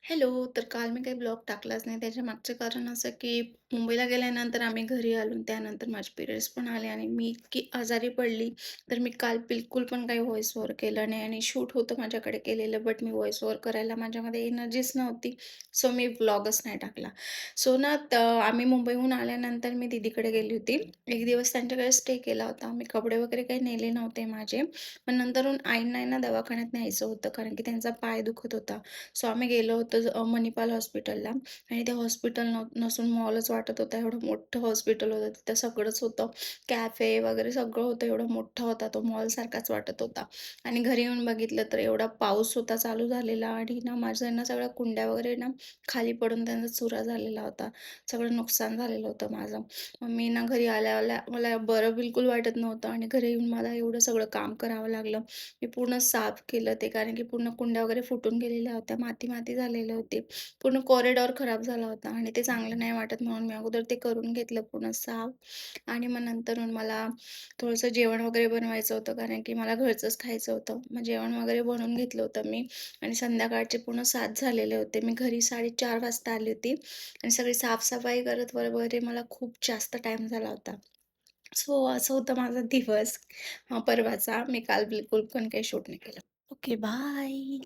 Hello. तर काल मी काही ब्लॉग टाकलाच नाही. त्याच्या मागचं कारण असं, की मुंबईला गेल्यानंतर आम्ही घरी आलो आणि त्यानंतर माझे पिरियड्स पण आले आणि मी इतकी आजारी पडली, तर मी काल बिलकुल पण काही व्हॉईस ओव्हर केलं नाही आणि शूट होतं माझ्याकडे केलेलं, बट मी व्हॉईस ओव्हर करायला माझ्यामध्ये एनर्जीच नव्हती. सो मी व्लॉगच नाही टाकला. सो ना आम्ही मुंबईहून आल्यानंतर मी दीदीकडे गेली होती. एक दिवस त्यांच्याकडे स्टे केला होता. मी कपडे वगैरे काही नेले नव्हते माझे. पण नंतरून आईंना आहे ना दवाखान्यात न्यायचं होतं, कारण की त्यांचा पाय दुखत होता. सो आम्ही गेलो होतो मणिपाल हॉस्पिटलला आणि ते हॉस्पिटल नसून मॉलच वाटत होता. एवढं मोठं हॉस्पिटल होतं. तिथं सगळंच होतं. कॅफे वगैरे सगळं होतं. एवढा मोठा होता तो मॉलसारखाच वाटत होता. आणि घरी येऊन बघितलं तर एवढा पाऊस होता चालू झालेला आणि ना माझं ना सगळ्या कुंड्या वगैरे ना खाली पडून त्यांचा चुरा झालेला होता. सगळं नुकसान झालेलं होतं माझं. मग मी ना घरी आल्या-आल्या मला बरं बिलकुल वाटत नव्हतं आणि घरी येऊन मला एवढं सगळं काम करावं लागलं. मी पूर्ण साफ केलं ते, कारण की पूर्ण कुंड्या वगैरे फुटून गेलेल्या होत्या. माती-माती झालेले होते. पूर्ण कॉरिडॉर खराब झाला होता आणि ते चांगलं नाही वाटत म्हणून मी अगोदर ते करून घेतलं पूर्ण साफ आणि मग नंतरून मला थोडंसं जेवण वगैरे बनवायचं होतं, कारण की मला घरचंच खायचं होतं. मग जेवण वगैरे बनवून घेतलं होतं मी आणि संध्याकाळचे पूर्ण 7 झालेले होते. मी घरी 4:30 वाजता आली होती आणि सगळी साफ करत वगैरे मला खूप जास्त टाईम झाला होता. सो असं होतं माझा दिवस परवाचा. मी काल बिलकुल पण काही शूट नाही केलं. Okay, bye.